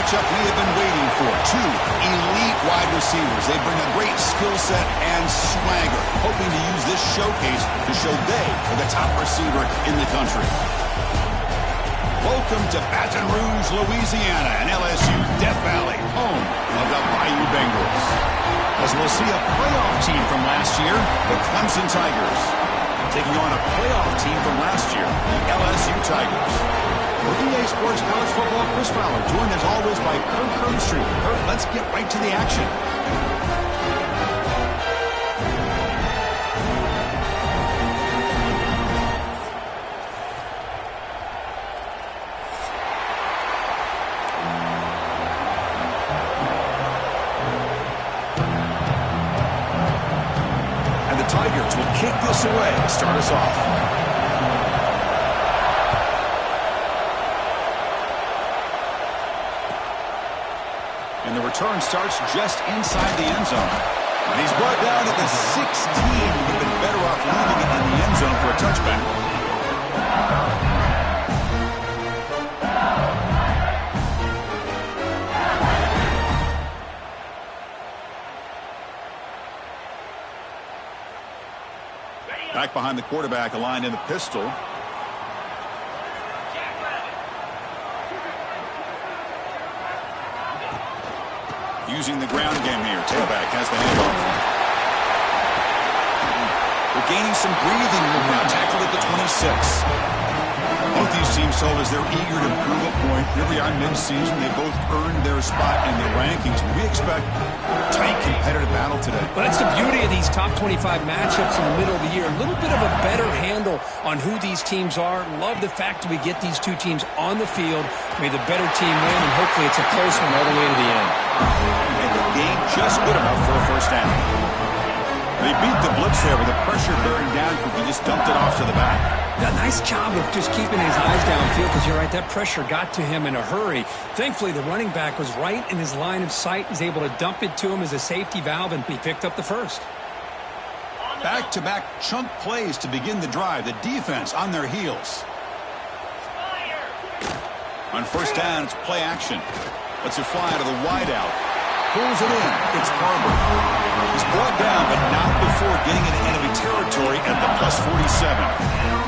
matchup we have been waiting for. Two elite wide receivers. They bring a great skill set and swagger, hoping to use this showcase to show they are the top receiver in the country. Welcome to Baton Rouge, Louisiana, and LSU Death Valley, home of the Bayou Bengals. As we'll see a playoff team from last year, the Clemson Tigers, taking on a playoff team from last year, the LSU Tigers. For EA Sports College Football, Chris Fowler, joined as always by Kirk Herbstreit. Kirk, let's get right to the action. And the Tigers will kick this away to start us off. And the return starts just inside the end zone. And he's brought down at the 16. Would have been better off leaving it in the end zone for a touchback. Back behind the quarterback, aligned in the pistol. Using the ground game here. Tailback has the handoff. They're gaining some breathing room now. Tackled at the 26. Both these teams told us they're eager to prove a point. Here we are mid-season. They both earned their spot in the rankings. We expect a tight, competitive battle today. Well, that's the beauty of these top 25 matchups in the middle of the year. A little bit of a better handle on who these teams are. Love the fact that we get these two teams on the field. May the better team win, and hopefully it's a close one all the way to the end. And the game just good enough for a first down. They beat the blitz there with the pressure bearing down because he just dumped it off to the back. Yeah, nice job of just keeping his eyes downfield because you're right, that pressure got to him in a hurry. Thankfully, the running back was right in his line of sight. He's able to dump it to him as a safety valve, and he picked up the first. Back-to-back chunk plays to begin the drive. The defense on their heels. On first down, it's play action. Lets it fly to the wideout. Pulls it in. It's Carver. He's brought down, but not before getting into enemy territory at the plus 47.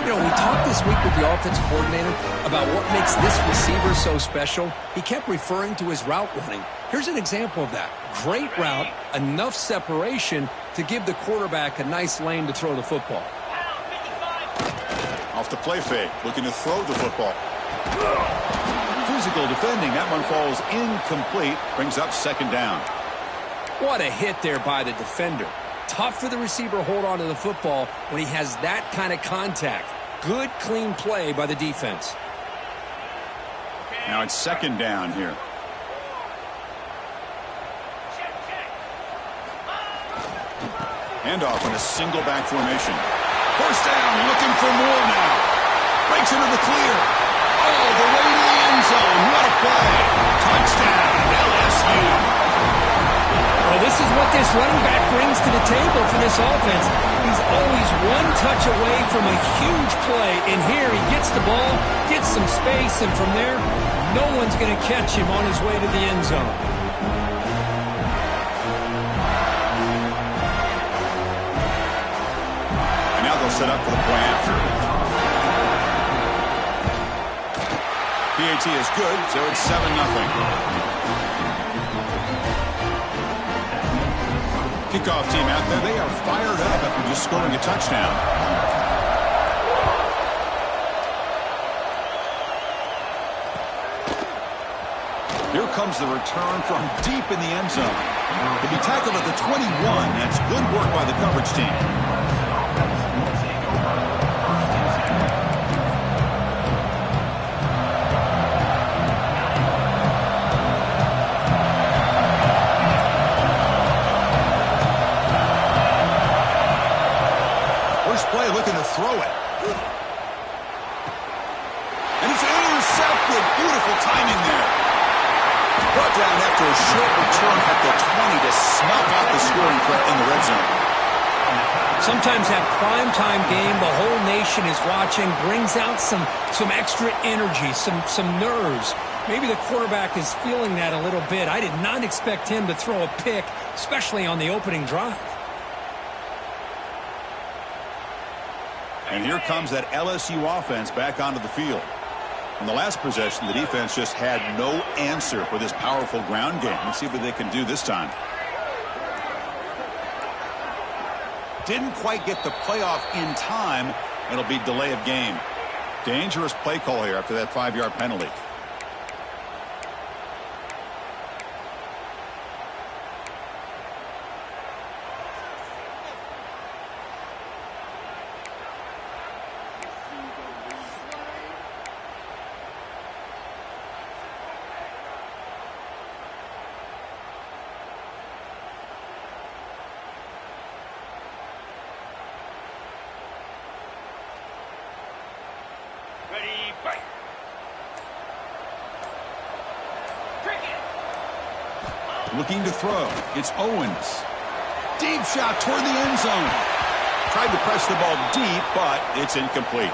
You know, we talked this week with the offensive coordinator about what makes this receiver so special. He kept referring to his route running. Here's an example of that. Great route, enough separation to give the quarterback a nice lane to throw the football. Off the play fake, looking to throw the football. Physical defending. That one falls incomplete. Brings up second down. What a hit there by the defender. Tough for the receiver to hold on to the football when he has that kind of contact. Good, clean play by the defense. Now it's second down here. Handoff in a single back formation. First down, looking for more now. Breaks into the clear. Oh, the way to the end zone. What a play. Touchdown, LSU. Well, this is what this running back brings to the table for this offense. He's always one touch away from a huge play. And here he gets the ball, gets some space, and from there, no one's going to catch him on his way to the end zone. And now they'll set up for the play after. PAT is good, so it's 7-0. Kickoff team out there, they are fired up after just scoring a touchdown. Here comes the return from deep in the end zone. He'll be tackled at the 21. That's good work by the coverage team. Play looking to throw it. And it's intercepted. Beautiful timing there. Brought down after a short return at the 20 to snuff out the scoring threat in the red zone. Sometimes that primetime game, the whole nation is watching, brings out some extra energy, some nerves. Maybe the quarterback is feeling that a little bit. I did not expect him to throw a pick, especially on the opening drive. And here comes that LSU offense back onto the field. On the last possession, the defense just had no answer for this powerful ground game. Let's see what they can do this time. Didn't quite get the playoff in time. It'll be delay of game. Dangerous play call here after that 5-yard penalty. Looking to throw. It's Owens. Deep shot toward the end zone. Tried to press the ball deep, but it's incomplete.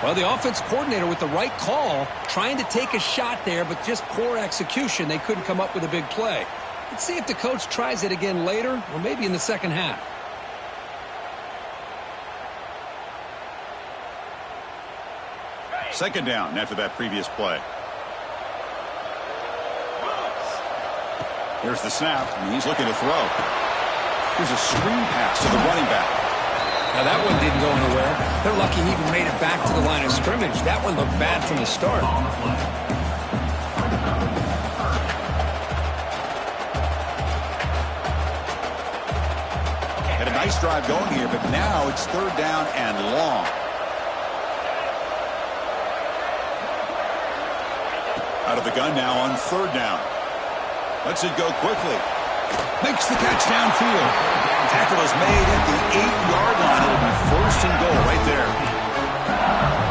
Well, the offense coordinator with the right call, trying to take a shot there, but just poor execution. They couldn't come up with a big play. Let's see if the coach tries it again later, or maybe in the second half. Second down after that previous play. Here's the snap, and he's looking to throw. Here's a screen pass to the running back. Now that one didn't go anywhere. They're lucky he even made it back to the line of scrimmage. That one looked bad from the start. Had a nice drive going here, but now it's third down and long. Out of the gun now on third down. Lets it go quickly. Makes the catch downfield. Tackle is made at the 8-yard line. It'll be first and goal right there.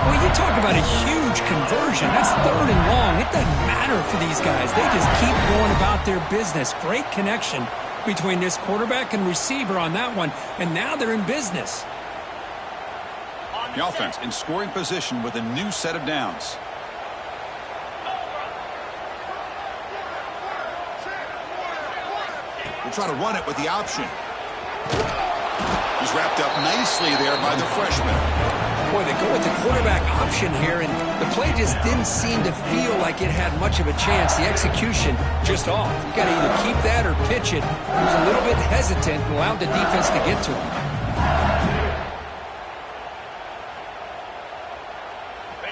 Well, you talk about a huge conversion. That's third and long. It doesn't matter for these guys. They just keep going about their business. Great connection between this quarterback and receiver on that one. And now they're in business. The offense in scoring position with a new set of downs. Try to run it with the option. He's wrapped up nicely there by the freshman. Boy, they go with the quarterback option here, and the play just didn't seem to feel like it had much of a chance. The execution just off. You got to either keep that or pitch it. He was a little bit hesitant and allowed the defense to get to him.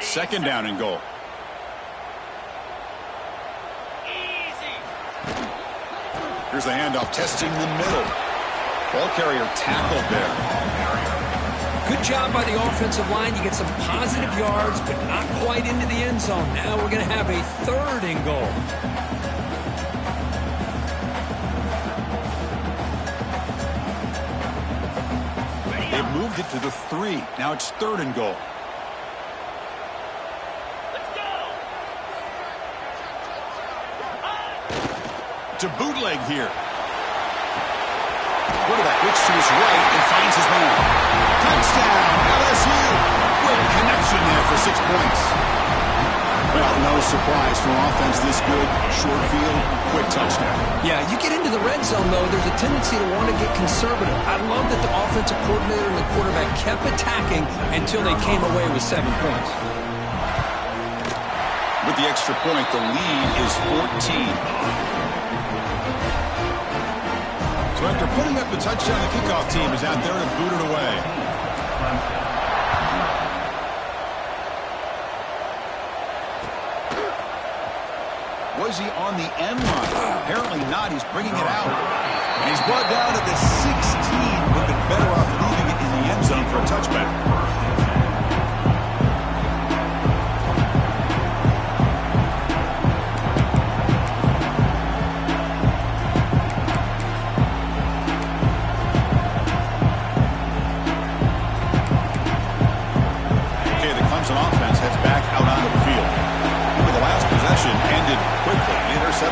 Second down and goal. Here's the handoff, testing the middle. Ball carrier tackled there. Good job by the offensive line. You get some positive yards, but not quite into the end zone. Now we're going to have a third and goal. They've moved it to the 3. Now it's third and goal. To bootleg here. Quarterback looks to his right and finds his man. Touchdown, LSU. Great connection there for 6 points. Well, no surprise for offense this good. Short field, quick touchdown. Yeah, you get into the red zone, though, there's a tendency to want to get conservative. I love that the offensive coordinator and the quarterback kept attacking until they came away with 7 points. With the extra point, the lead is 14. So after putting up the touchdown, the kickoff team is out there to boot it away. Was he on the end line? Apparently not. He's bringing it out. And he's brought down at the 16. Would have been better off leaving it in the end zone for a touchback.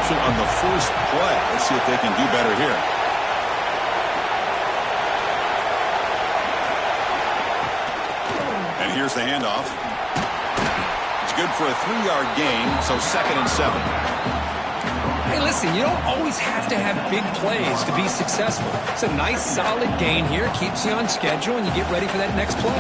On the first play. Let's see if they can do better here. Here's the handoff. It's good for a 3-yard gain, so 2nd and 7. Hey, listen, you don't always have to have big plays to be successful. It's a nice, solid gain here. Keeps you on schedule, and you get ready for that next play.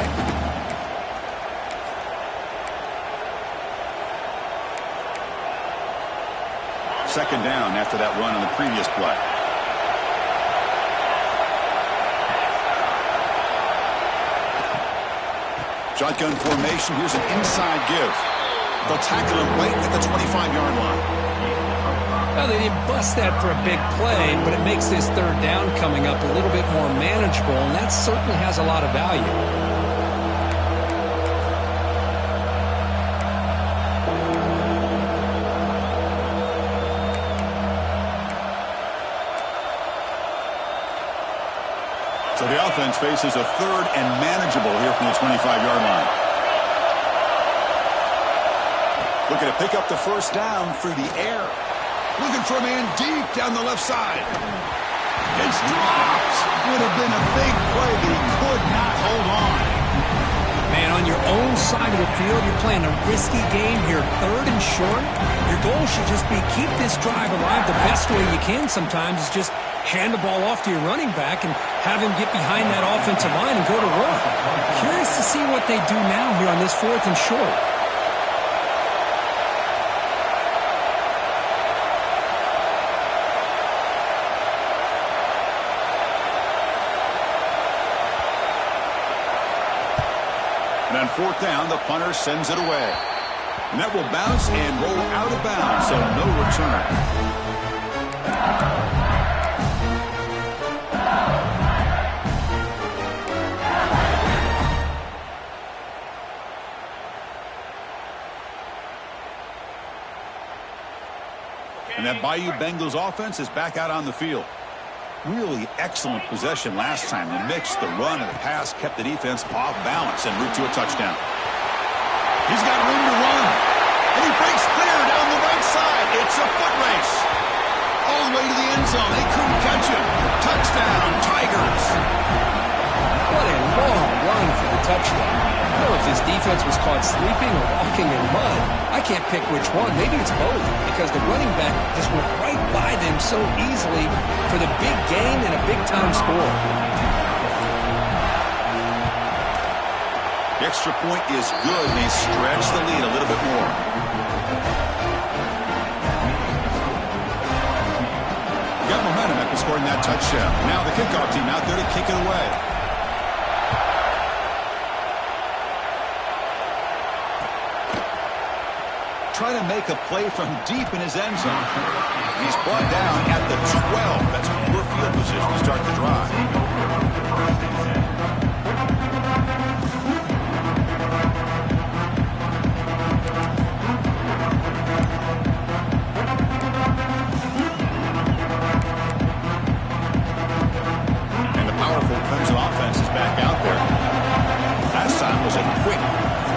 Second down after that run on the previous play. Shotgun formation. Here's an inside give. They'll tackle him right at the 25-yard line. Well, they didn't bust that for a big play, but it makes this third down coming up a little bit more manageable, and that certainly has a lot of value. So the offense faces a third and manageable here from the 25-yard line. Looking to pick up the first down through the air. Looking for a man deep down the left side. It's dropped. Would have been a big play, but he could not hold on. Man, on your own side of the field, you're playing a risky game here, 3rd and short. Your goal should just be keep this drive alive the best way you can sometimes is just hand the ball off to your running back and have him get behind that offensive line and go to work. Curious to see what they do now here on this 4th and short. And on 4th down, the punter sends it away. And that will bounce and roll out of bounds, so no return. And that Bayou Bengals offense is back out on the field. Really excellent possession last time. The mix, the run, and the pass kept the defense off balance en route to a touchdown. He's got room to run. And he breaks clear down the right side. It's a foot race. All the way to the end zone. They couldn't catch him. Touchdown, Tigers. What a long run for the touchdown. I don't know if his defense was caught sleeping or walking in mud. I can't pick which one. Maybe it's both because the running back just went right by them so easily for the big gain and a big-time score. The extra point is good. They stretch the lead a little bit more. Got momentum after scoring that touchdown. Now the kickoff team out there to kick it away. Try to make a play from deep in his end zone. He's brought down at the 12. That's poor field position to start the drive. And the powerful Clemson offense is back out there. Last time was a quick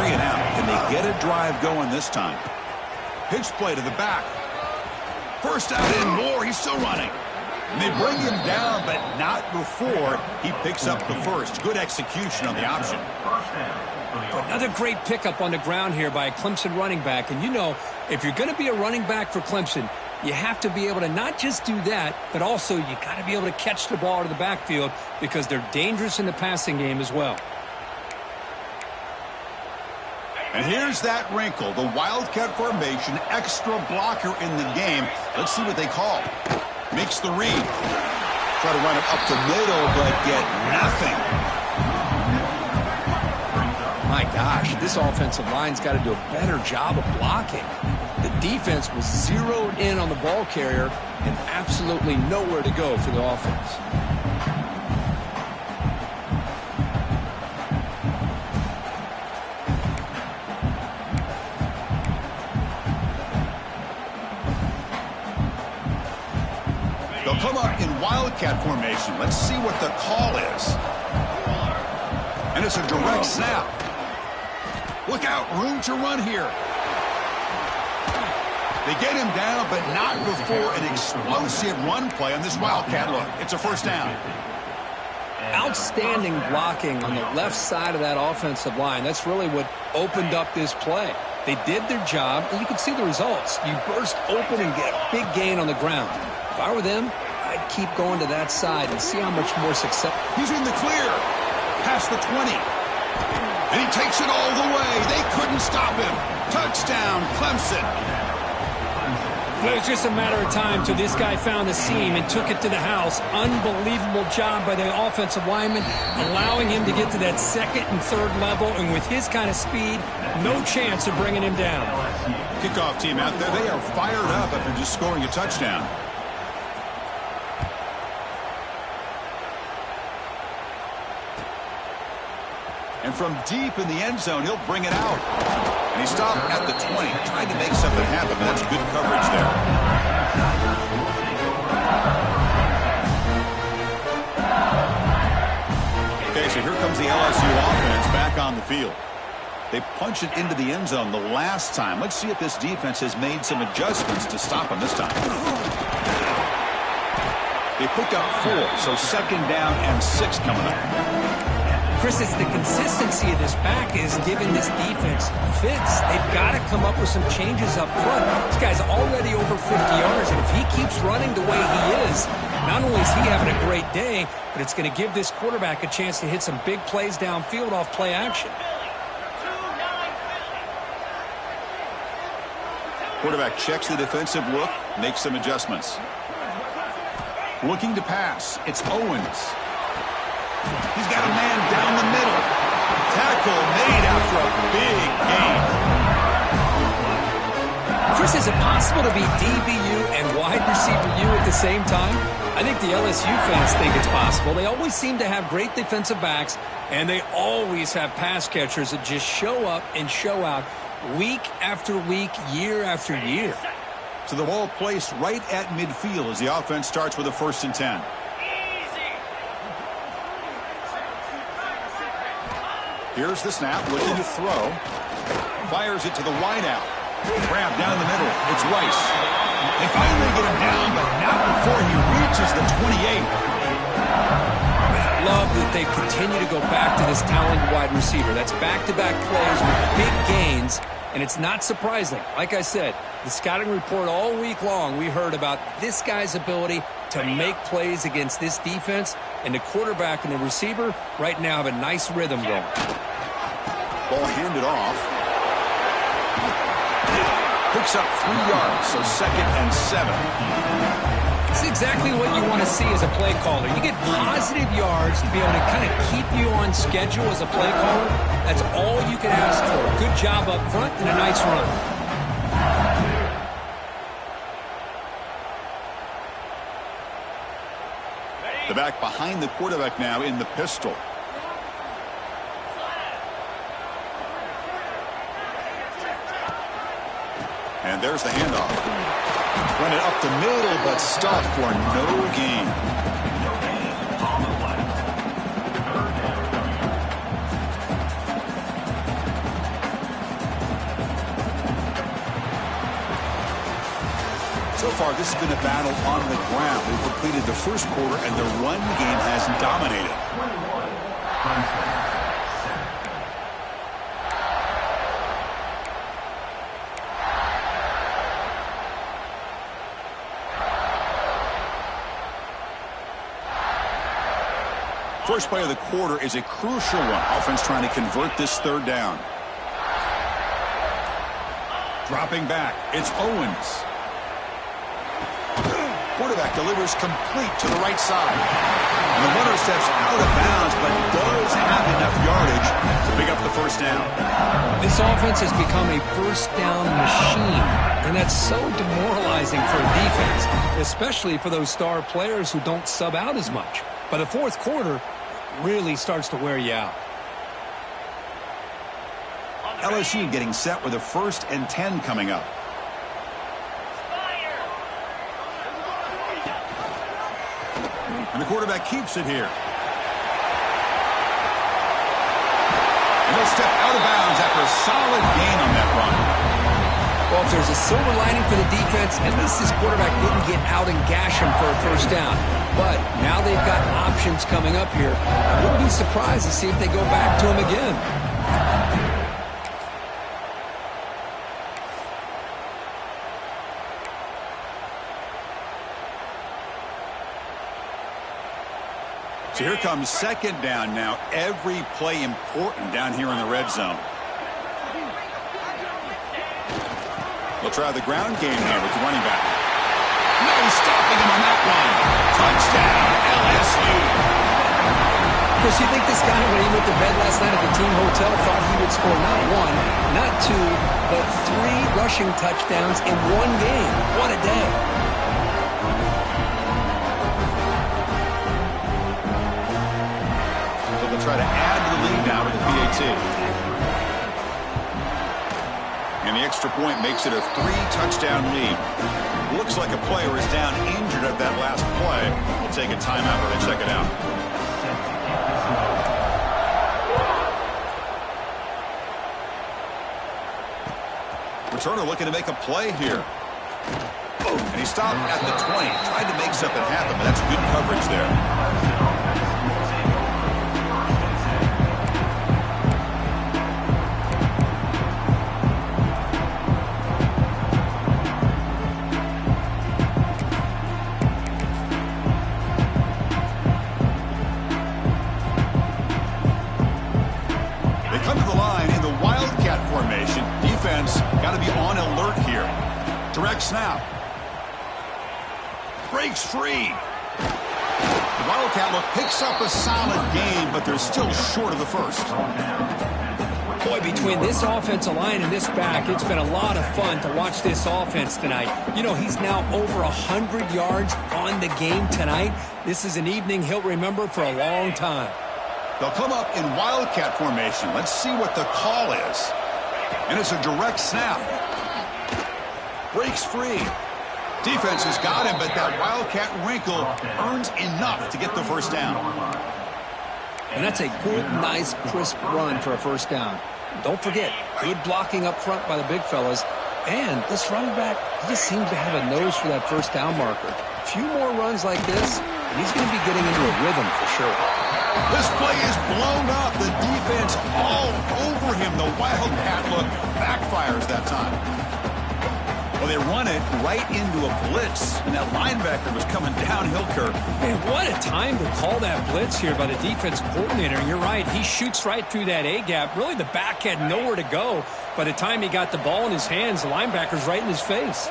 3 and out. Can they get a drive going this time? Pitch play to the back. First out and more. He's still running. And they bring him down, but not before he picks up the first. Good execution on the option. Another great pickup on the ground here by a Clemson running back. And you know, if you're going to be a running back for Clemson, you have to be able to not just do that, but also you got to be able to catch the ball out of the backfield because they're dangerous in the passing game as well. And here's that wrinkle, the Wildcat formation, extra blocker in the game. Let's see what they call. Makes the read. Try to run it up the middle, but get nothing. My gosh, this offensive line's got to do a better job of blocking. The defense was zeroed in on the ball carrier and absolutely nowhere to go for the offense. They'll come up in Wildcat formation. Let's see what the call is. And it's a direct snap. Look out, room to run here. They get him down, but not before an explosive run play on this Wildcat look. It's a first down. Outstanding blocking on the left side of that offensive line. That's really what opened up this play. They did their job, and you can see the results. You burst open and get a big gain on the ground. If I were them, I'd keep going to that side and see how much more success. He's in the clear. Past the 20. And he takes it all the way. They couldn't stop him. Touchdown, Clemson. It was just a matter of time till this guy found the seam and took it to the house. Unbelievable job by the offensive lineman, allowing him to get to that second and third level. And with his kind of speed, no chance of bringing him down. Kickoff team out there, they are fired up after just scoring a touchdown. And from deep in the end zone, he'll bring it out. And he stopped at the 20, trying to make something happen, but that's good coverage there. Okay, so here comes the LSU offense back on the field. They punched it into the end zone the last time. Let's see if this defense has made some adjustments to stop them this time. They picked up 4, so second down and 6 coming up. Chris, it's the consistency of this back is giving this defense fits. They've got to come up with some changes up front. This guy's already over 50 yards, and if he keeps running the way he is, not only is he having a great day, but it's going to give this quarterback a chance to hit some big plays downfield off play action. Quarterback checks the defensive look, makes some adjustments. Looking to pass, it's Owens. He's got a man down the middle. Tackle made after a big gain. Chris, is it possible to be DBU and wide receiver U at the same time? I think the LSU fans think it's possible. They always seem to have great defensive backs, and they always have pass catchers that just show up and show out week after week, year after year. So the ball placed right at midfield as the offense starts with a 1st and 10. Here's the snap, looking to throw. Fires it to the wideout. Grab down the middle. It's Rice. They finally get him down, but not before he reaches the 28. I love that they continue to go back to this talented wide receiver. That's back-to-back plays with big gains, and it's not surprising. Like I said, the scouting report all week long, we heard about this guy's ability to make plays against this defense, and the quarterback and the receiver right now have a nice rhythm going. Ball handed off. Picks up 3 yards, so 2nd and 7. It's exactly what you want to see as a play caller. You get positive yards to be able to kind of keep you on schedule as a play caller. That's all you can ask for. Good job up front and a nice run. The back behind the quarterback now in the pistol. And there's the handoff. Run it up the middle, but stopped for no gain. So far, this has been a battle on the ground. They've completed the first quarter, and the run game has dominated. First play of the quarter is a crucial one. Offense trying to convert this 3rd down. Dropping back, it's Owens. Quarterback delivers complete to the right side. And the runner steps out of bounds, but does have enough yardage to pick up the 1st down. This offense has become a 1st down machine, and that's so demoralizing for a defense, especially for those star players who don't sub out as much. By the 4th quarter, it really starts to wear you out. LSU getting set with a 1st and 10 coming up. And the quarterback keeps it here. And he'll step out of bounds after a solid gain on that run. Well, Well, if there's a silver lining for the defense, at least this quarterback didn't get out and gash him for a first down. But now they've got options coming up here. I wouldn't be surprised to see if they go back to him again. So here comes second down now. Every play important down here in the red zone. They'll try the ground game here with the running back. No stopping him on that one. Touchdown, LSU. Chris, you think this guy, when he went to bed last night at the team hotel, thought he would score not one, not two, but 3 rushing touchdowns in one game. What a day. So they'll try to add to the lead now with the PAT. And the extra point makes it a 3-touchdown lead. Looks like a player is down injured at that last play. We'll take a timeout or they check it out. Returner looking to make a play here. And he stopped at the 20. Tried to make something happen, but that's good coverage there. Got to be on alert here. Direct snap. Breaks free. The Wildcat look picks up a solid game, but they're still short of the first. Boy, between this offensive line and this back, it's been a lot of fun to watch this offense tonight. You know, he's now over 100 yards on the game tonight. This is an evening he'll remember for a long time. They'll come up in Wildcat formation. Let's see what the call is. And it's a direct snap. Breaks free. Defense has got him, but that Wildcat wrinkle earns enough to get the first down. And that's a good, nice, crisp run for a first down. Don't forget, good blocking up front by the big fellas. And this running back, he just seems to have a nose for that first down marker. A few more runs like this, and he's going to be getting into a rhythm for sure. This play is blown up. The defense all over him. The Wildcat look backfires that time. Well, they run it right into a blitz, and that linebacker was coming downhill curve. Man, what a time to call that blitz here by the defense coordinator. And you're right, he shoots right through that A-gap. Really, the back had nowhere to go. By the time he got the ball in his hands, the linebacker's right in his face.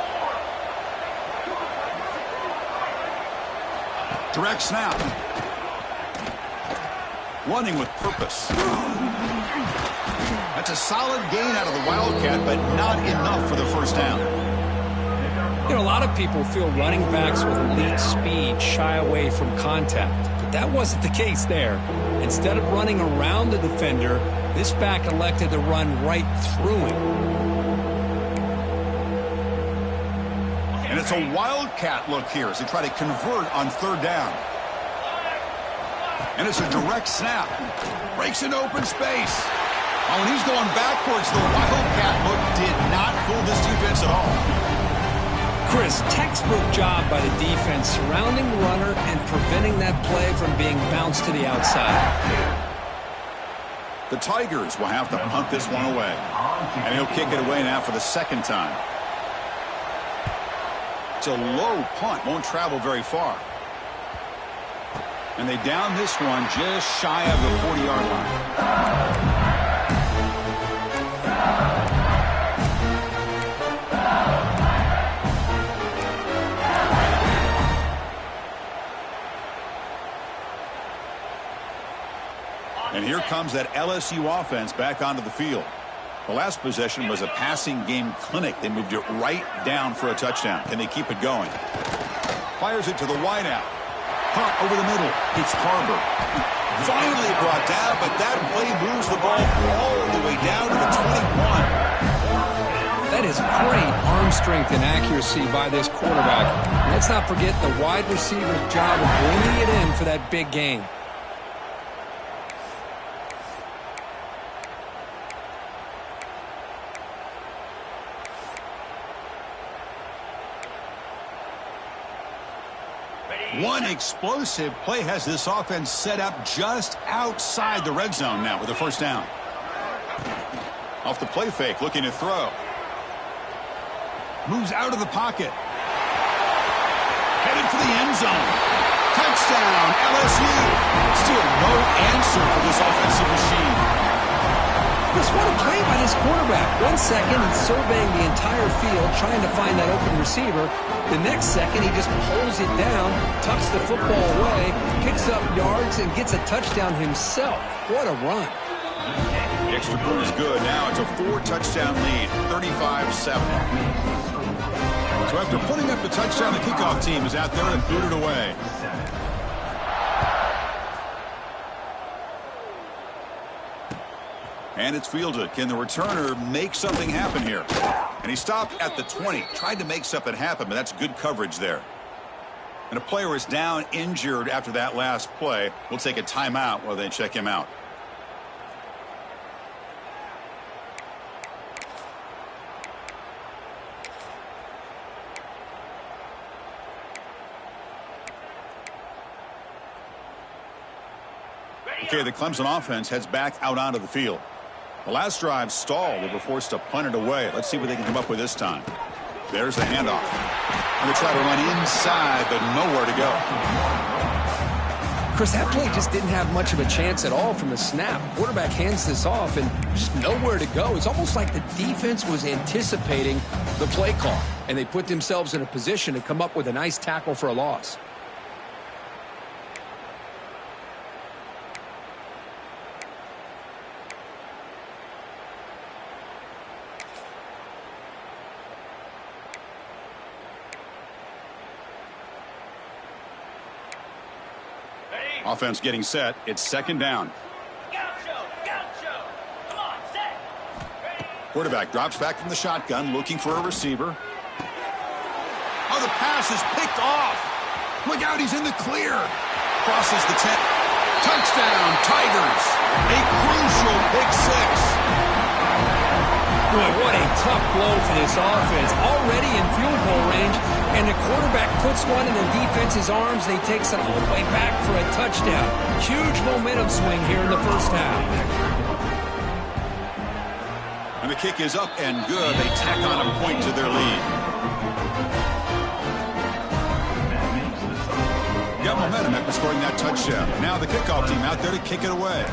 Direct snap. Running with purpose. That's a solid gain out of the Wildcat, but not enough for the first down. You know, a lot of people feel running backs with elite speed shy away from contact, but that wasn't the case there. Instead of running around the defender, this back elected to run right through him. And it's a Wildcat look here as they try to convert on third down. And it's a direct snap. Breaks into open space. Oh, and he's going backwards. The Wildcat look did not fool this defense at all. Chris, textbook job by the defense surrounding the runner and preventing that play from being bounced to the outside. The Tigers will have to punt this one away. And he'll kick it away now for the second time. It's a low punt. Won't travel very far. And they down this one just shy of the 40-yard line. And here comes that LSU offense back onto the field. The last possession was a passing game clinic. They moved it right down for a touchdown. Can they keep it going? Fires it to the wideout. Hunt over the middle. It's Carver. Finally brought down, but that play moves the ball all the way down to the 21. That is great arm strength and accuracy by this quarterback. Let's not forget the wide receiver's job of bringing it in for that big game. One explosive play has this offense set up just outside the red zone now with a first down. Off the play fake, looking to throw. Moves out of the pocket. Headed for the end zone. Touchdown, LSU. Still no answer for this offensive machine. Chris, what a play by this quarterback. 1 second, he's surveying the entire field, trying to find that open receiver. The next second, he just pulls it down, tucks the football away, picks up yards, and gets a touchdown himself. What a run. The extra point is good. Now it's a 4-touchdown lead, 35-7. So after putting up the touchdown, the kickoff team is out there and booted away. And it's fielded. Can the returner make something happen here? And he stopped at the 20. Tried to make something happen, but that's good coverage there. And a player is down injured after that last play. We'll take a timeout while they check him out. Okay, the Clemson offense heads back out onto the field. The last drive stalled. They were forced to punt it away. Let's see what they can come up with this time. There's the handoff. And they try to run inside, but nowhere to go. Chris, that play just didn't have much of a chance at all from the snap. Quarterback hands this off and just nowhere to go. It's almost like the defense was anticipating the play call, and they put themselves in a position to come up with a nice tackle for a loss. Offense getting set. It's second down. Quarterback drops back from the shotgun, looking for a receiver. Oh, the pass is picked off. Look out, he's in the clear. Crosses the 10. Touchdown, Tigers. A crucial pick six. Boy, what a tough blow for this offense. Already in field goal range, and the quarterback puts one in the defense's arms, and he takes it all the way back for a touchdown. Huge momentum swing here in the first half. And the kick is up and good. They tack on a point to their lead. Got momentum after scoring that touchdown. Now the kickoff team out there to kick it away.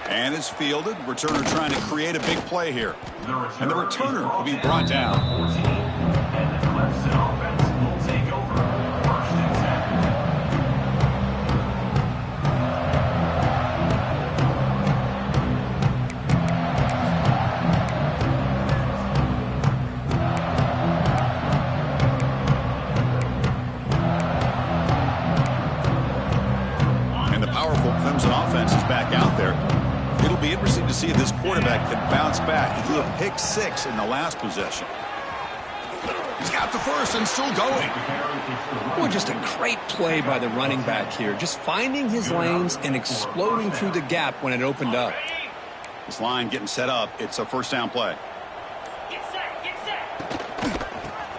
And it's fielded. Returner trying to create a big play here. And the returner will be brought down. And the Clemson offense will take over. 1st and 10. And the powerful Clemson offense is back out there. It'll be interesting to see if this quarterback can bounce back. He threw a pick six in the last possession. He's got the first and still going. Boy, just a great play by the running back here. Just finding his lanes and exploding through the gap when it opened up. This line getting set up. It's a first down play. Get set, get set.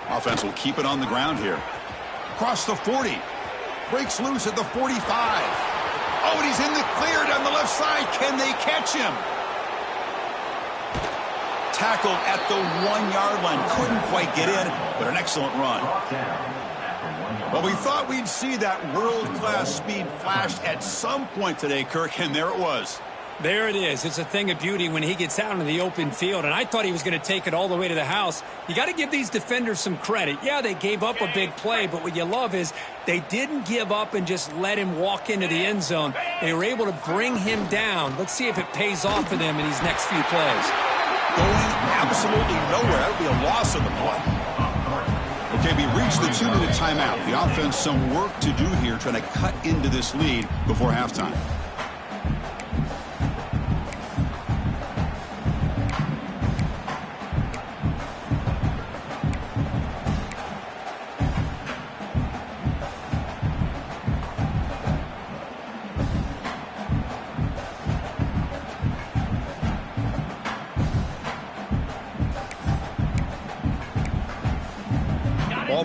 Offense will keep it on the ground here. Across the 40. Breaks loose at the 45. Oh, and he's in the clear down the left side. Can they catch him? Tackled at the 1-yard line. Couldn't quite get in, but an excellent run. Well, we thought we'd see that world-class speed flashed at some point today, Kirk, and there it was. There it is. It's a thing of beauty when he gets out in the open field, and I thought he was going to take it all the way to the house. You got to give these defenders some credit. Yeah, they gave up a big play, but what you love is they didn't give up and just let him walk into the end zone. They were able to bring him down. Let's see if it pays off for them in these next few plays. Going absolutely nowhere. That would be a loss of the play. Okay, we reached the 2-minute timeout. The offense some work to do here trying to cut into this lead before halftime.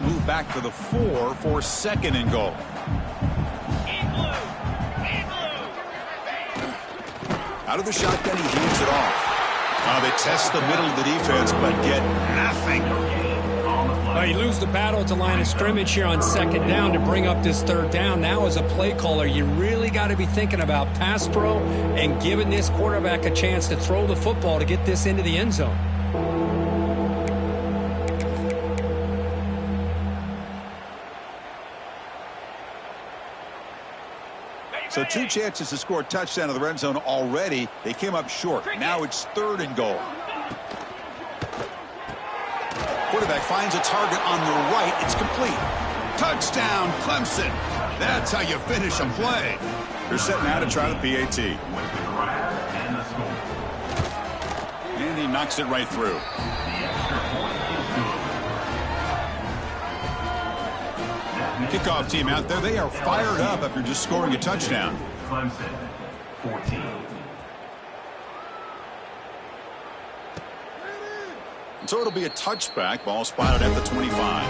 move back to the 4 for 2nd and goal. Out of the shotgun, he hands it off. They test the middle of the defense, but get nothing. You lose the battle at the line of scrimmage here on 2nd down to bring up this 3rd down. Now, as a play caller, you really got to be thinking about pass pro and giving this quarterback a chance to throw the football to get this into the end zone. So 2 chances to score a touchdown in the red zone already. They came up short. Now it's 3rd and goal. Quarterback finds a target on the right. It's complete. Touchdown, Clemson. That's how you finish a play. They're set now to try the PAT. And he knocks it right through. Kickoff team out there. They are fired up after just scoring a touchdown. Clemson, 14. So it'll be a touchback. Ball spotted at the 25.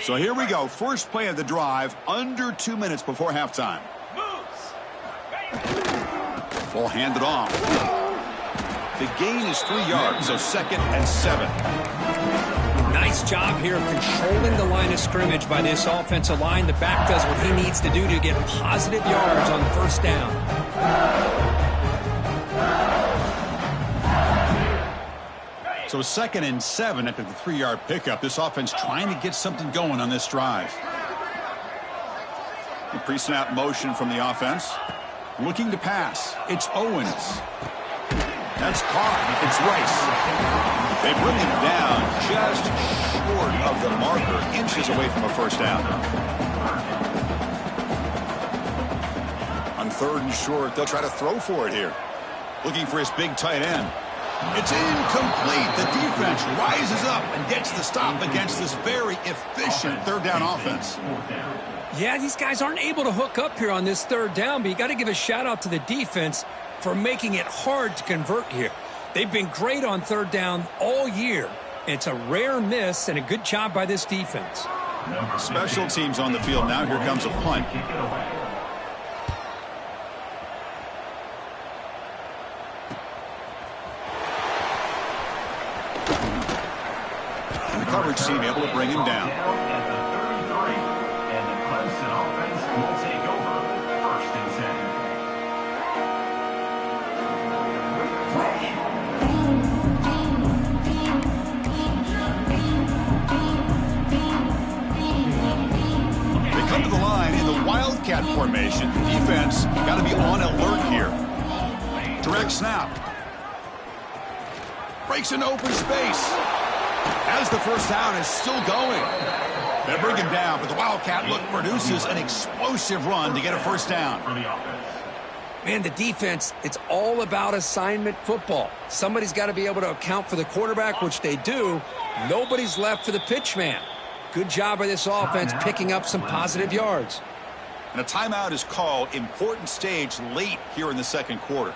So here we go. First play of the drive, under 2 minutes before halftime. Ball handed off. The gain is 3 yards, so 2nd and 7. Nice job here of controlling the line of scrimmage by this offensive line. The back does what he needs to do to get positive yards on 1st down. So 2nd and 7 after the 3-yard pickup. This offense trying to get something going on this drive. The pre-snap motion from the offense. Looking to pass. It's Owens. That's caught. It's Rice. They bring him down just short of the marker, inches away from a 1st down. On 3rd and short, they'll try to throw for it here. Looking for his big tight end. It's incomplete. The defense rises up and gets the stop against this very efficient 3rd down offense. Yeah, these guys aren't able to hook up here on this 3rd down, but you got to give a shout out to the defense for making it hard to convert here. They've been great on 3rd down all year. It's a rare miss and a good job by this defense. Special teams on the field now. Here comes a punt. And the coverage team able to bring him down. Wildcat formation. Defense got to be on alert here. Direct snap. Breaks into open space. As the 1st down is still going. They bring him down, but the Wildcat look produces an explosive run to get a 1st down. Man, the defense, it's all about assignment football. Somebody's got to be able to account for the quarterback, which they do. Nobody's left for the pitch man. Good job by this offense picking up some positive yards. And a timeout is called. Important stage late here in the 2nd quarter.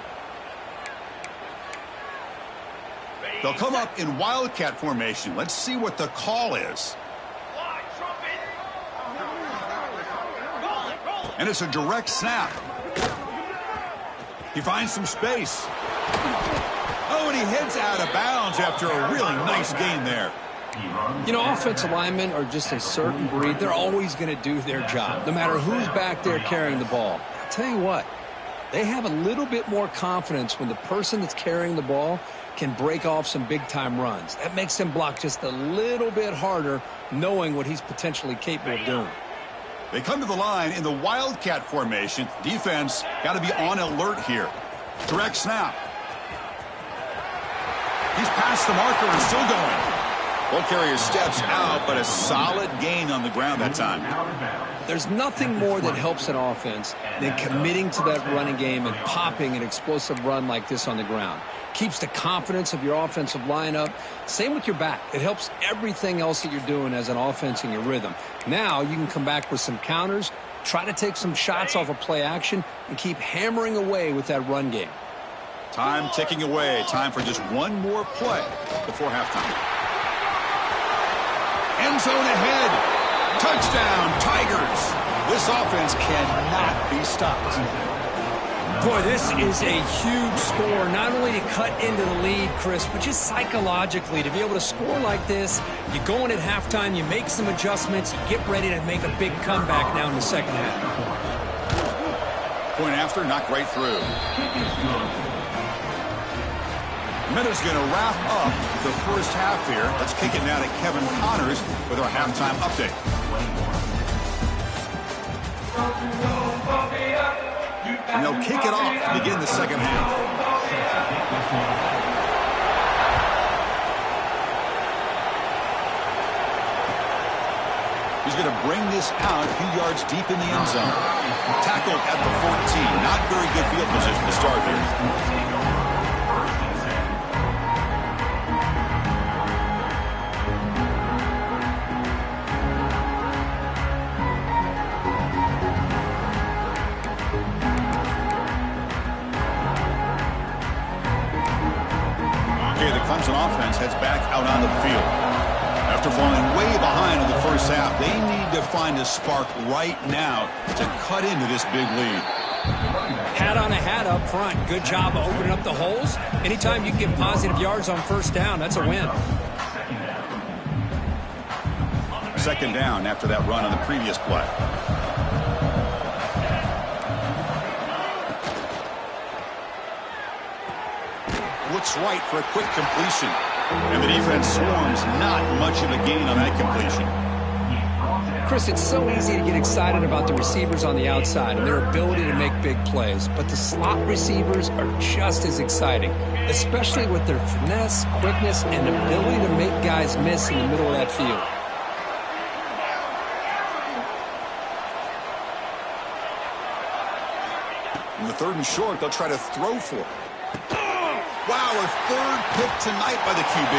They'll come up in Wildcat formation. Let's see what the call is. And it's a direct snap. He finds some space. Oh, and he heads out of bounds after a really nice gain there. You know, offensive linemen are just a certain breed. They're always going to do their job, no matter who's back there carrying the ball. I'll tell you what, they have a little bit more confidence when the person that's carrying the ball can break off some big-time runs. That makes them block just a little bit harder, knowing what he's potentially capable of doing. They come to the line in the Wildcat formation. Defense got to be on alert here. Direct snap. He's past the marker and still going. Ball carrier steps out, but a solid gain on the ground that time. There's nothing more that helps an offense than committing to that running game and popping an explosive run like this on the ground. Keeps the confidence of your offensive lineup. Same with your back. It helps everything else that you're doing as an offense in your rhythm. Now you can come back with some counters Try to take some shots off of play action and keep hammering away with that run game. Time ticking away. Time for just one more play before halftime. End zone ahead. Touchdown, Tigers. This offense cannot be stopped. Boy, this is a huge score, not only to cut into the lead, Chris, but just psychologically to be able to score like this. You go in at halftime, you make some adjustments, you get ready to make a big comeback now in the second half. Point after, knocked right through. Miller's going to wrap up the first half here. Let's kick it now to Kevin Connors with our halftime update. And they'll kick it off to begin the second half. He's going to bring this out a few yards deep in the end zone. Tackled at the 14. Not very good field position to start here. Clemson offense heads back out onto the field. After falling way behind in the first half, they need to find a spark right now to cut into this big lead. Hat on a hat up front. Good job of opening up the holes. Anytime you can get positive yards on first down, that's a win. Second down after that run on the previous play. Looks right for a quick completion. And the defense swarms, not much of a gain on that completion. Chris, it's so easy to get excited about the receivers on the outside and their ability to make big plays. But the slot receivers are just as exciting, especially with their finesse, quickness, and ability to make guys miss in the middle of that field. In the third and short, they'll try to throw for it. Wow, a third pick tonight by the QB.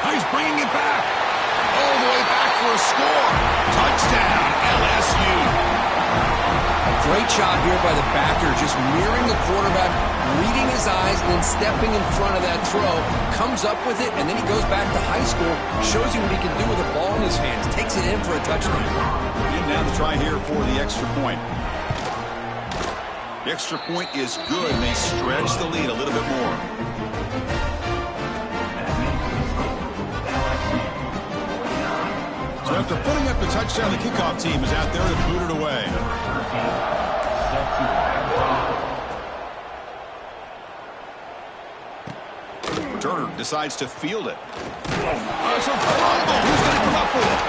He's bringing it back. All the way back for a score. Touchdown, LSU. Great job here by the backer, just mirroring the quarterback, reading his eyes, and then stepping in front of that throw. Comes up with it, and then he goes back to high school, shows you what he can do with the ball in his hands, takes it in for a touchdown. And now the try here for the extra point. The extra point is good, and they stretch the lead a little bit more. So after putting up the touchdown, the kickoff team is out there to boot it away. Returner decides to field it. It's a fumble. Who's going to come up with it?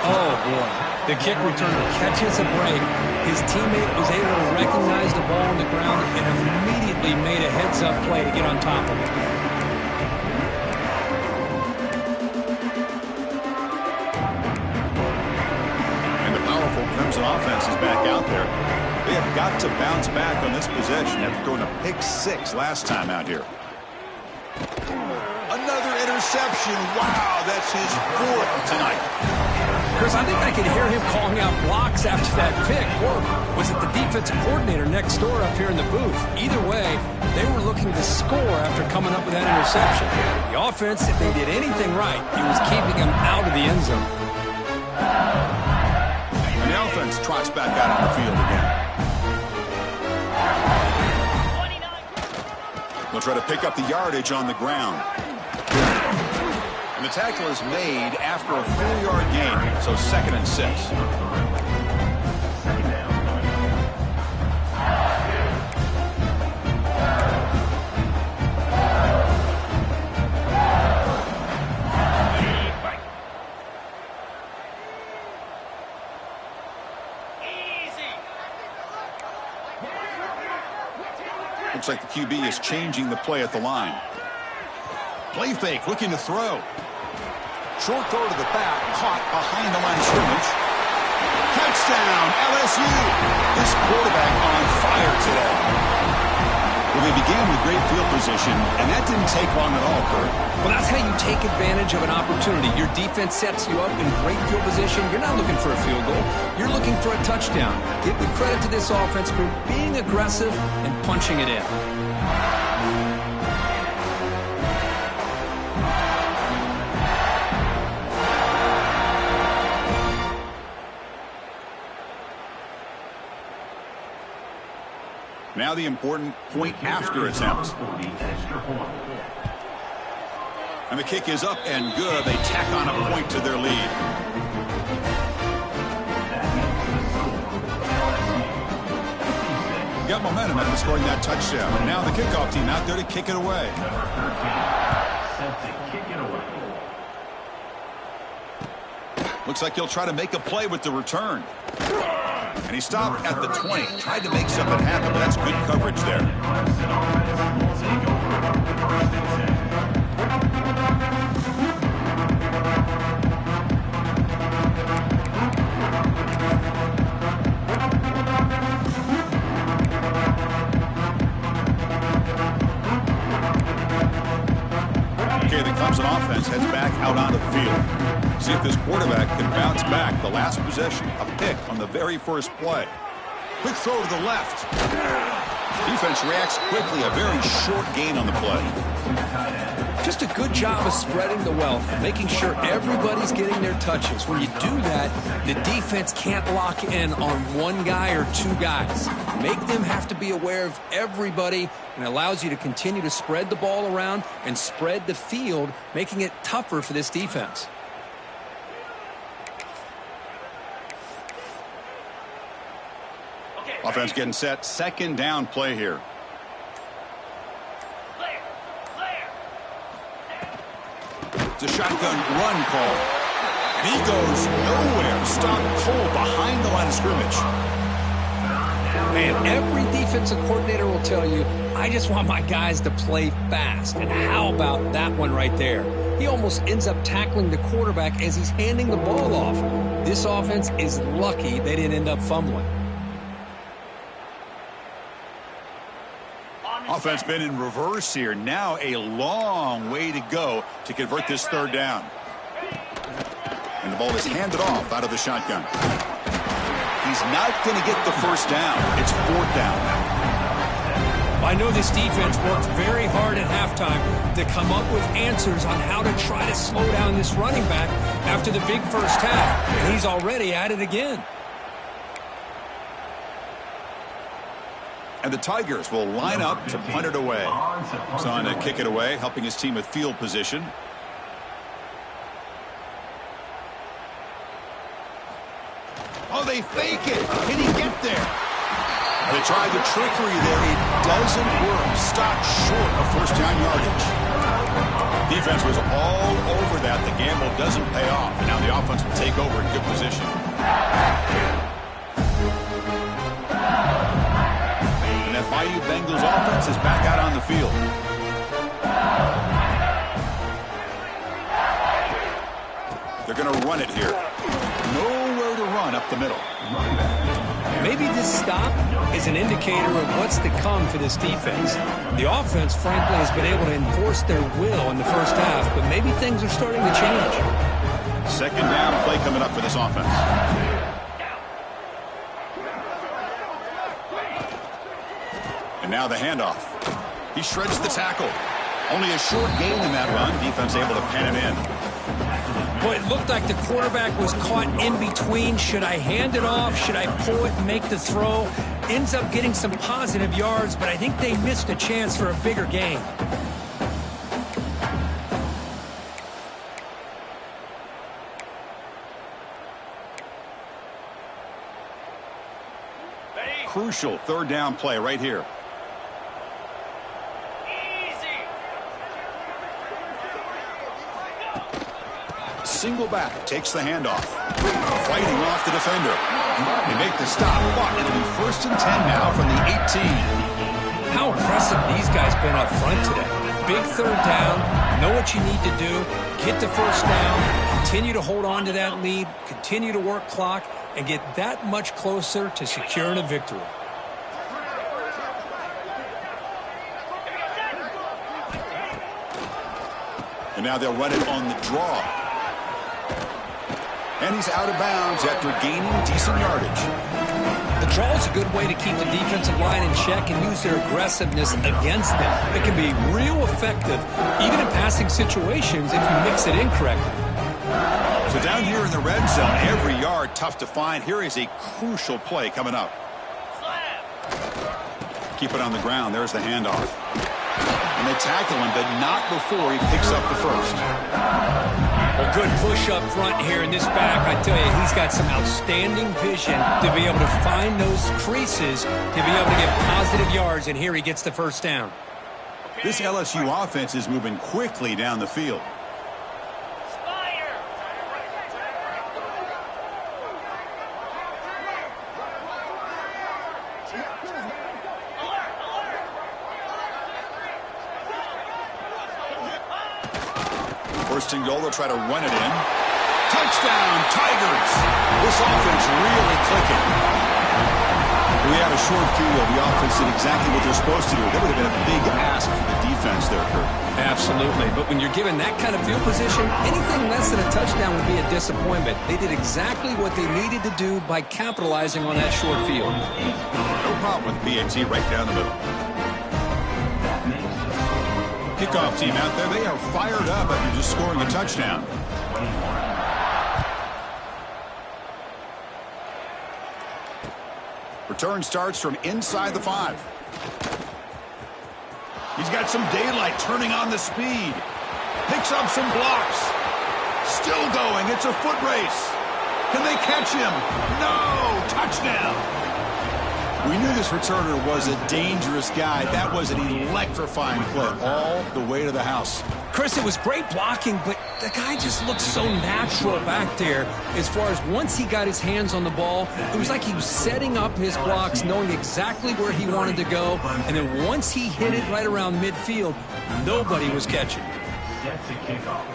Oh, boy. The kick returner catches a break. His teammate was able to recognize the ball on the ground and immediately made a heads-up play to get on top of it. And the powerful Clemson offense is back out there. They have got to bounce back on this possession after throwing a pick six last time out here. Another interception. Wow, that's his fourth tonight. Chris, I think I could hear him calling out blocks after that pick. Or was it the defensive coordinator next door up here in the booth? Either way, they were looking to score after coming up with that interception. The offense, if they did anything right, it was keeping them out of the end zone. And the offense trots back out on the field again. They'll try to pick up the yardage on the ground. And the tackle is made after a 4-yard gain, so 2nd and 6. Looks like the QB is changing the play at the line. Play fake, looking to throw. Short throw to the back, caught behind the line of scrimmage. Touchdown, LSU. This quarterback on fire today. Well, they began with great field position, and that didn't take long at all, Kurt. Well, that's how you take advantage of an opportunity. Your defense sets you up in great field position. You're not looking for a field goal. You're looking for a touchdown. Give the credit to this offense for being aggressive and punching it in. Now the important point after attempt. And the kick is up and good. They tack on a point to their lead. Got momentum out of scoring that touchdown. And now the kickoff team out there to kick it away. Looks like he'll try to make a play with the return. And he stopped at the 20. Tried to make something happen, but that's good coverage there. Okay, the Clemson offense heads back out onto the field. See if this quarterback can bounce back. The last possession, a pick on the very first play. Quick throw to the left. Defense reacts quickly. A very short gain on the play. Just a good job of spreading the wealth, making sure everybody's getting their touches. When you do that, the defense can't lock in on one guy or two guys. Make them have to be aware of everybody, and allows you to continue to spread the ball around and spread the field, making it tougher for this defense. Offense getting set. Second down play here. It's a shotgun run call. And he goes nowhere. Stopped cold behind the line of scrimmage. Man, every defensive coordinator will tell you, I just want my guys to play fast. And how about that one right there? He almost ends up tackling the quarterback as he's handing the ball off. This offense is lucky they didn't end up fumbling. Offense been in reverse here. Now a long way to go to convert this third down. And the ball is handed off out of the shotgun. He's not going to get the first down. It's fourth down. I know this defense worked very hard at halftime to come up with answers on how to try to slow down this running back after the big first half. And he's already at it again. And the Tigers will line up to punt it away. So on to kick it away, helping his team with field position. Oh, they fake it. Can he get there? They tried the trickery there. It doesn't work. Stopped short of first down yardage. Defense was all over that. The gamble doesn't pay off. And now the offense will take over in good position. That Bayou Bengals offense is back out on the field. They're going to run it here. Nowhere to run up the middle. Maybe this stop is an indicator of what's to come for this defense. The offense, frankly, has been able to enforce their will in the first half, but maybe things are starting to change. Second down play coming up for this offense. And now the handoff. He shreds the tackle. Only a short gain in that run. Defense able to pan him in. Well, it looked like the quarterback was caught in between. Should I hand it off? Should I pull it and make the throw? Ends up getting some positive yards, but I think they missed a chance for a bigger gain. Crucial third down play right here. Single back, takes the handoff. Fighting off the defender. They make the stop, but it'll be 1st and 10 now from the 18. How impressive these guys been up front today. Big third down, know what you need to do, get the first down, continue to hold on to that lead, continue to work clock, and get that much closer to securing a victory. And now they'll run it on the draw. And he's out of bounds after gaining decent yardage. The draw is a good way to keep the defensive line in check and use their aggressiveness against them. It can be real effective, even in passing situations, if you mix it in correctly. So down here in the red zone, every yard tough to find. Here is a crucial play coming up. Keep it on the ground. There's the handoff. And they tackle him, but not before he picks up the first. A good push up front here in this back. I tell you, he's got some outstanding vision to be able to find those creases, to be able to get positive yards, and here he gets the first down. This LSU offense is moving quickly down the field. First and goal, they'll try to run it in. Touchdown, Tigers! This offense really clicking. We had a short field. The offense did exactly what they're supposed to do. That would have been a big ask for the defense there, Kurt. Absolutely. But when you're given that kind of field position, anything less than a touchdown would be a disappointment. They did exactly what they needed to do by capitalizing on that short field. No problem with PAT right down the middle. Kickoff team out there, they are fired up after just scoring a touchdown. Return starts from inside the 5. He's got some daylight turning on the speed. Picks up some blocks. Still going. It's a foot race. Can they catch him? No! Touchdown! We knew this returner was a dangerous guy. That was an electrifying play all the way to the house. Chris, it was great blocking, but the guy just looked so natural back there. As far as once he got his hands on the ball, it was like he was setting up his blocks, knowing exactly where he wanted to go. And then once he hit it right around midfield, nobody was catching. Set to kick off.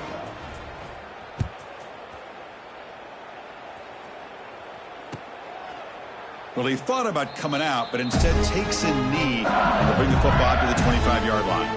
Well, he thought about coming out, but instead takes a knee to bring the football to the 25-yard line.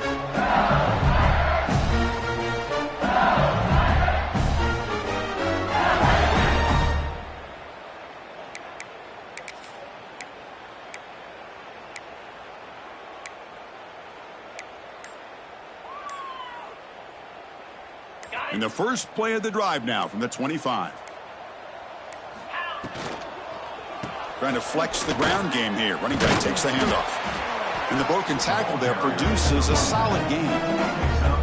In the first play of the drive now from the 25. Trying to flex the ground game here. Running back takes the handoff. And the broken tackle there produces a solid gain.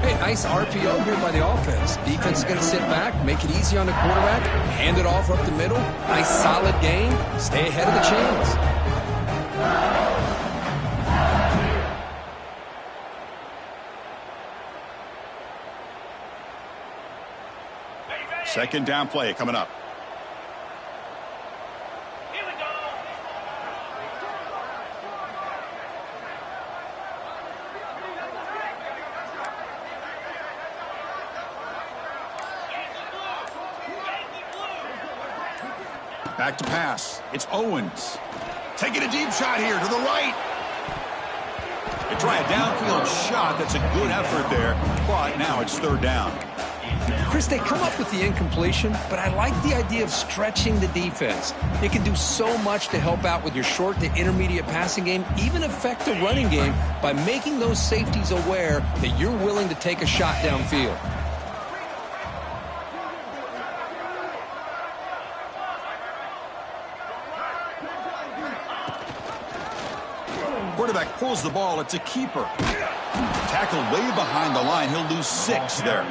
Hey, nice RPO here by the offense. Defense is going to sit back, make it easy on the quarterback, hand it off up the middle. Nice solid gain. Stay ahead of the chains. Second down play coming up. Back to pass. It's Owens. Taking a deep shot here to the right. They try a downfield shot. That's a good effort there. But now it's third down. Chris, they come up with the incompletion, but I like the idea of stretching the defense. It can do so much to help out with your short to intermediate passing game, even affect the running game by making those safeties aware that you're willing to take a shot downfield. Quarterback pulls the ball. It's a keeper. Tackled way behind the line. He'll lose 6 there.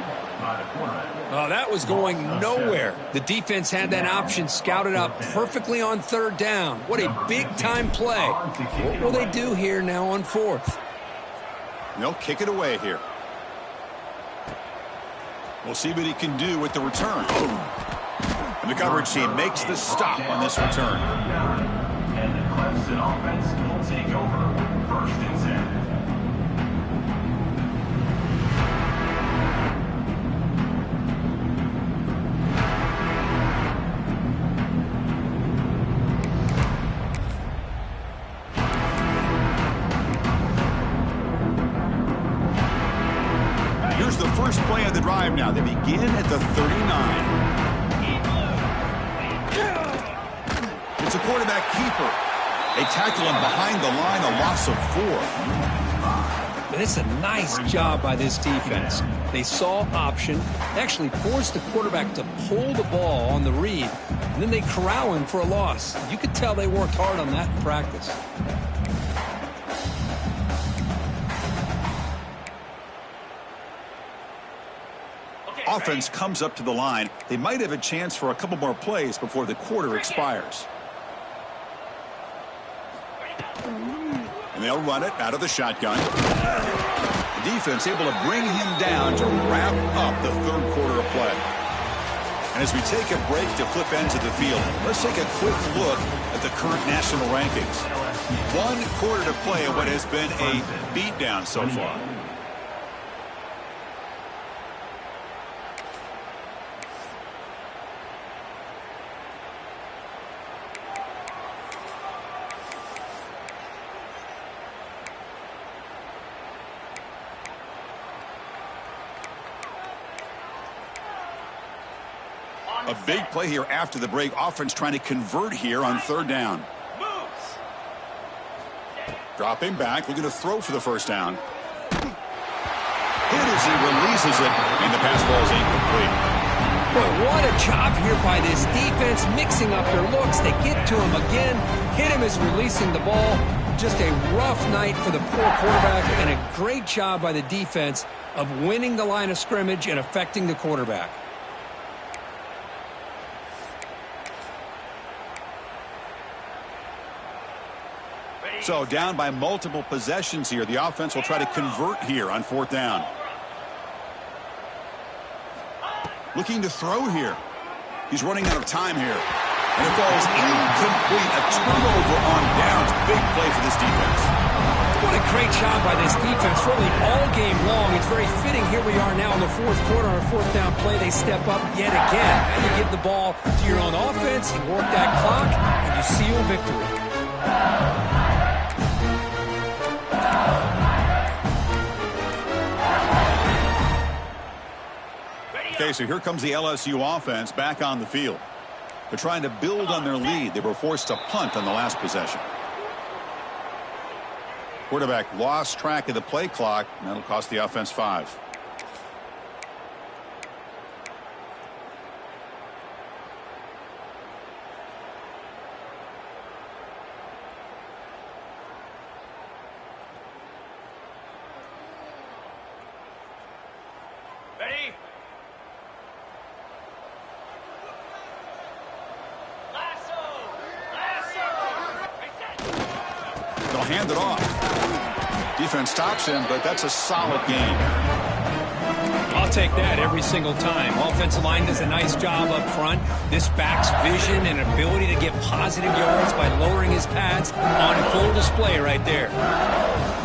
Oh, that was going nowhere. The defense had that option scouted out perfectly on third down. What a big-time play. What will they do here now on fourth? They'll kick it away here. We'll see what he can do with the return. And the coverage team makes the stop on this return. And the Clemson offense will take over. First and 10. now. They begin at the 39. It's a quarterback keeper. They tackle him behind the line, a loss of 4. It's a nice job by this defense. They saw option, actually forced the quarterback to pull the ball on the read, and then they corral him for a loss. You could tell they worked hard on that in practice. Offense comes up to the line. They might have a chance for a couple more plays before the quarter expires. And they'll run it out of the shotgun. The defense able to bring him down to wrap up the third quarter of play. And as we take a break to flip ends of the field, let's take a quick look at the current national rankings. 1 quarter to play in what has been a beatdown so far. A big play here after the break. Offense trying to convert here on 3rd down. Dropping back, looking to throw for the first down. Hit as he releases it, and the pass ball is incomplete. But what a job here by this defense, mixing up their looks. They get to him again, hit him as releasing the ball. Just a rough night for the poor quarterback, and a great job by the defense of winning the line of scrimmage and affecting the quarterback. So down by multiple possessions here. The offense will try to convert here on 4th down. Looking to throw here. He's running out of time here. And it falls incomplete. A turnover on downs. Big play for this defense. What a great job by this defense, really all game long. It's very fitting. Here we are now in the 4th quarter. On a 4th down play, they step up yet again. And you give the ball to your own offense, you work that clock, and you seal victory. Okay, so here comes the LSU offense back on the field. They're trying to build on their lead. They were forced to punt on the last possession. Quarterback lost track of the play clock, and that'll cost the offense 5. Ready? They'll hand it off. Defense stops him, but that's a solid game. I'll take that every single time. Offensive line does a nice job up front. This back's vision and ability to get positive yards by lowering his pads on full display right there.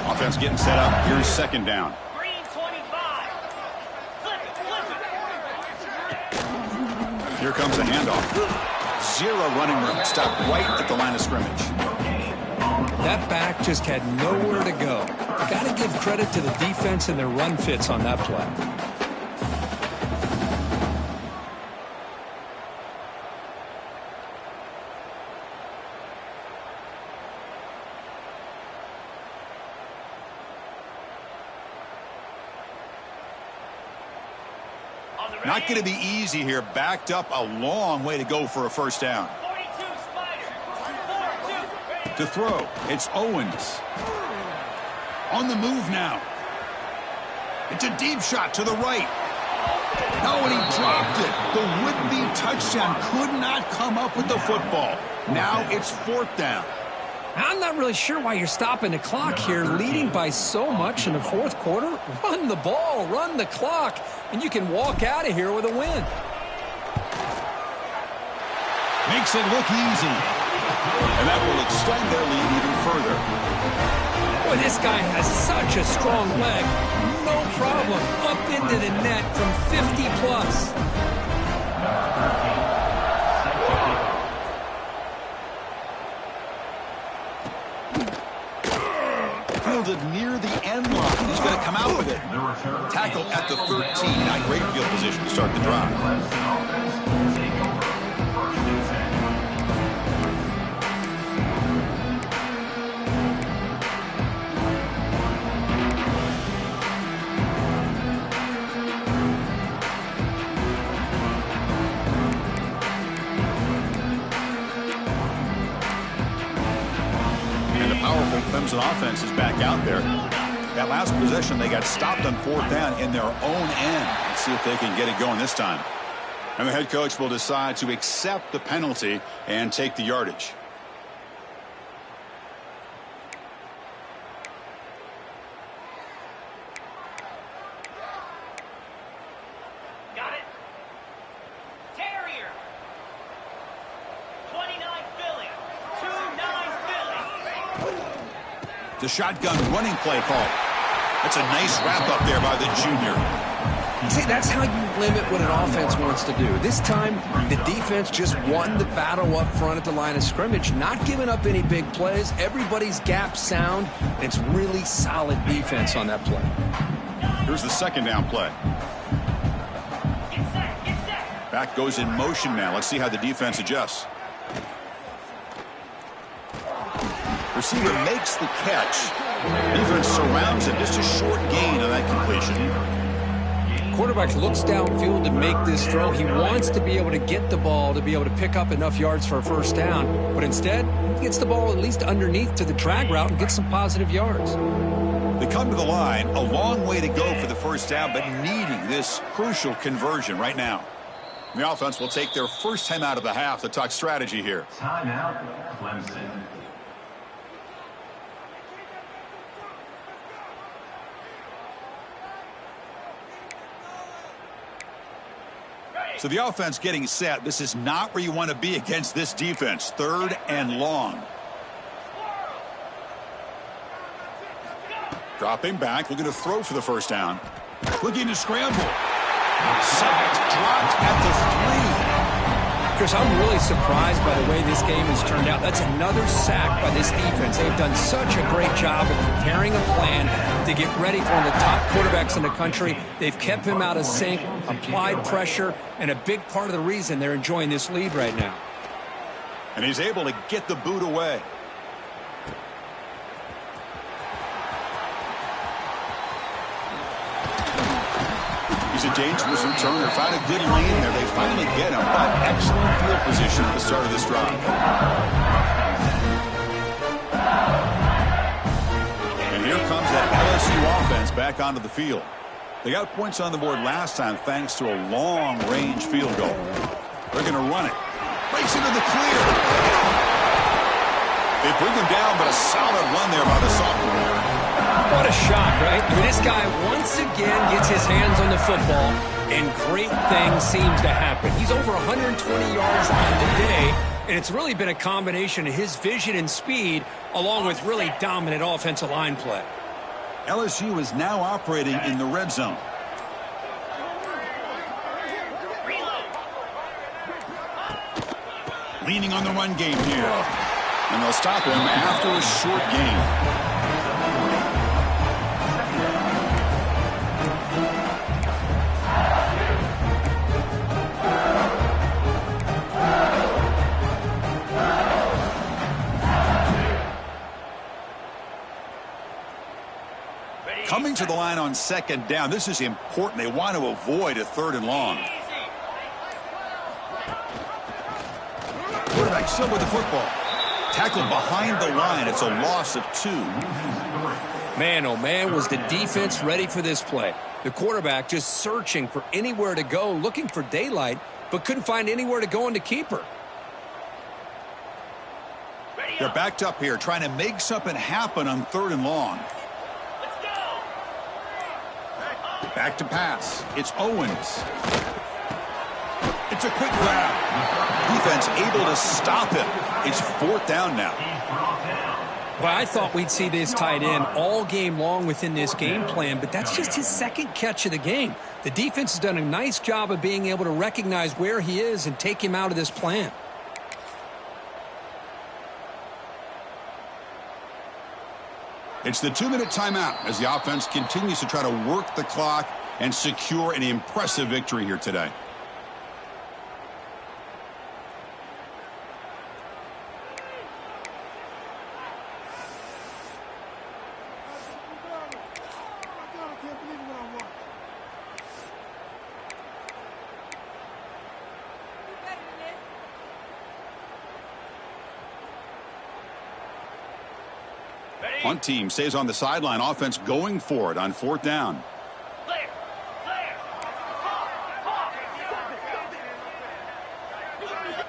Offense getting set up. Here's 2nd down. Green 25. Flip it. Here comes the handoff. 0 running room. Stopped right at the line of scrimmage. That back just had nowhere to go. Got to give credit to the defense and their run fits on that play. Not going to be easy here. Backed up a long way to go for a first down. 42 Spider. 4-2. To throw, it's Owens. On the move now. It's a deep shot to the right. No, and he dropped it. The would-be touchdown could not come up with the football. Now it's 4th down. I'm not really sure why you're stopping the clock here, leading by so much in the 4th quarter. Run the ball, run the clock, and you can walk out of here with a win. Makes it look easy. And that will extend their lead even further. Boy, this guy has such a strong leg. No problem. Up into the net from 50 plus. Fielded near the end line. He's going to come out with it. Tackle at the 13. Not great field position to start the drive. Clemson offense will take over first and 10. And the powerful Clemson offense is back out there. That last possession, they got stopped on 4th down in their own end. Let's see if they can get it going this time. And the head coach will decide to accept the penalty and take the yardage. Got it. Terrier. 29 Philly. 29 Philly. The shotgun running play call. That's a nice wrap up there by the junior. See, that's how you limit what an offense wants to do. This time, the defense just won the battle up front at the line of scrimmage, not giving up any big plays. Everybody's gap sound. It's really solid defense on that play. Here's the 2nd down play. Get set. Get set. Back goes in motion now. Let's see how the defense adjusts. Receiver makes the catch. Defense surrounds him. Just a short gain on that completion. Quarterback looks downfield to make this throw. He wants to be able to get the ball to be able to pick up enough yards for a first down. But instead, he gets the ball at least underneath to the drag route and gets some positive yards. They come to the line. A long way to go for the first down, but needing this crucial conversion right now. The offense will take their first time out of the half to talk strategy here. Timeout, Clemson. So the offense getting set. This is not where you want to be against this defense. 3rd and long. Dropping back, looking to throw for the first down. Looking to scramble. Sacked, dropped at the 3. Chris, I'm really surprised by the way this game has turned out. That's another sack by this defense. They've done such a great job of preparing a plan to get ready for one of the top quarterbacks in the country. They've kept him out of sync, applied pressure, and a big part of the reason they're enjoying this lead right now. And he's able to get the boot away. He's a dangerous returner. Found a good lane there. They finally get him, but excellent field position at the start of this drive. And here comes that LSU offense back onto the field. They got points on the board last time thanks to a long-range field goal. They're going to run it. Breaks into the clear. They bring him down, but a solid run there by the sophomore. What a shot, right? I mean, this guy once again gets his hands on the football, and great things seems to happen. He's over 120 yards on the day, and it's really been a combination of his vision and speed along with really dominant offensive line play. LSU is now operating in the red zone. Leaning on the run game here. And they'll stop him after a short gain. Coming to the line on 2nd down. This is important. They want to avoid a 3rd and long. Quarterback still with the football. Tackled behind the line. It's a loss of 2. Man, oh man, was the defense ready for this play. The quarterback just searching for anywhere to go, looking for daylight, but couldn't find anywhere to go in the keeper. They're backed up here, trying to make something happen on 3rd and long. Back to pass. It's Owens. It's a quick grab. Defense able to stop him. It's 4th down now. Well, I thought we'd see this tight end all game long within this game plan, but that's just his 2nd catch of the game. The defense has done a nice job of being able to recognize where he is and take him out of this plan. It's the 2-minute timeout as the offense continues to try to work the clock and secure an impressive victory here today. One team stays on the sideline. Offense going for it on 4th down. Clear. Clear.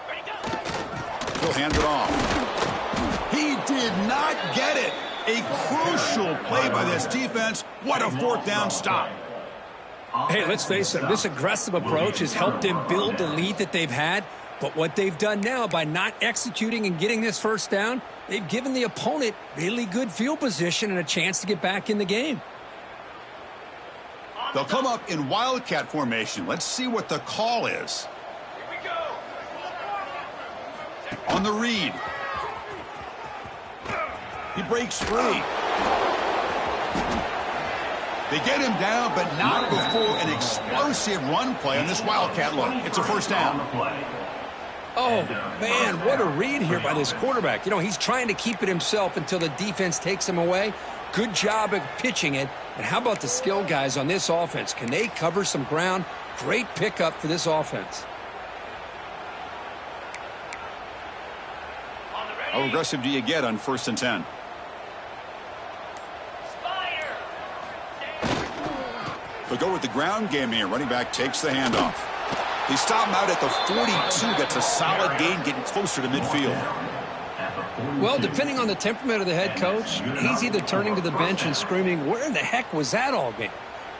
Ready, go. He'll hand it off. He did not get it. A crucial play by this defense. What a 4th down stop. Hey, let's face it, this aggressive approach has helped them build the lead that they've had. But what they've done now by not executing and getting this 1st down, they've given the opponent really good field position and a chance to get back in the game. They'll come up in wildcat formation. Let's see what the call is. Here we go. On the read. He breaks free. They get him down, but not before an explosive run play on this wildcat look. It's a 1st down. Oh, man, what a read here by this quarterback. You know, he's trying to keep it himself until the defense takes him away. Good job of pitching it. And how about the skill guys on this offense? Can they cover some ground? Great pickup for this offense. How aggressive do you get on 1st and 10? They'll go with the ground game here. Running back takes the handoff. They stop him out at the 42. That's a solid gain, getting closer to midfield. Well, depending on the temperament of the head coach, he's either turning to the bench and screaming, where in the heck was that all game?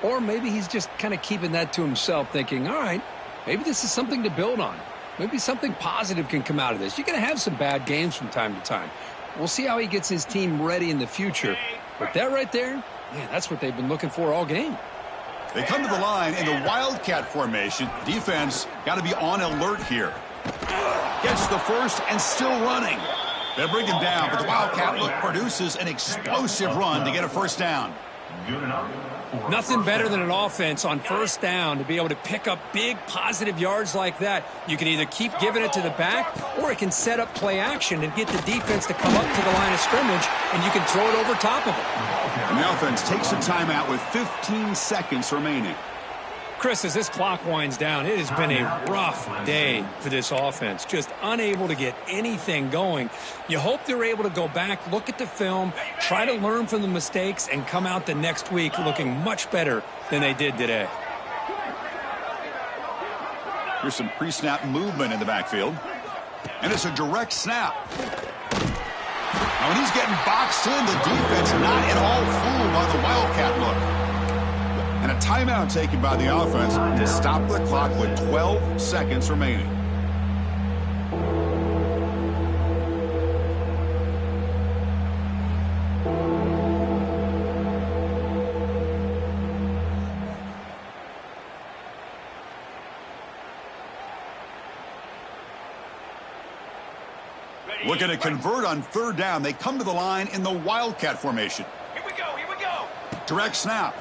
Or maybe he's just kind of keeping that to himself, thinking, all right, maybe this is something to build on. Maybe something positive can come out of this. You're going to have some bad games from time to time. We'll see how he gets his team ready in the future. But that right there, man, that's what they've been looking for all game. They come to the line in the wildcat formation. Defense got to be on alert here. Gets the first and still running. They'll bring him down, but the wildcat look produces an explosive run to get a 1st down. Good enough. Nothing better than an offense on 1st down to be able to pick up big positive yards like that. You can either keep giving it to the back, or it can set up play action and get the defense to come up to the line of scrimmage, and you can throw it over top of it. And the offense takes a timeout with 15 seconds remaining. Chris, as this clock winds down, it has been a rough day for this offense. Just unable to get anything going. You hope they're able to go back, look at the film, try to learn from the mistakes, and come out the next week looking much better than they did today. Here's some pre-snap movement in the backfield. And it's a direct snap. Now, when he's getting boxed in, the defense not at all fooled by the wildcat look. And a timeout taken by the offense to stop the clock with 12 seconds remaining. Looking to convert on 3rd down. They come to the line in the wildcat formation. Here we go. Here we go. Direct snap.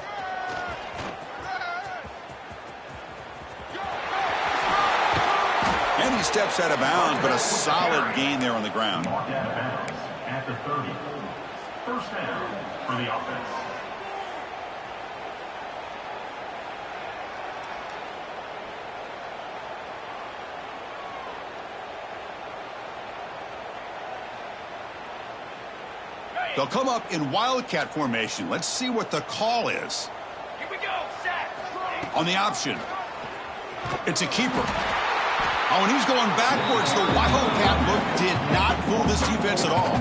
And he steps out of bounds, but a solid gain there on the ground. Marked out of bounds at the 30. 1st down for the offense. They'll come up in wildcat formation. Let's see what the call is. Here we go. Set. On the option, it's a keeper. Oh, and he's going backwards. The wildcat look did not fool this defense at all.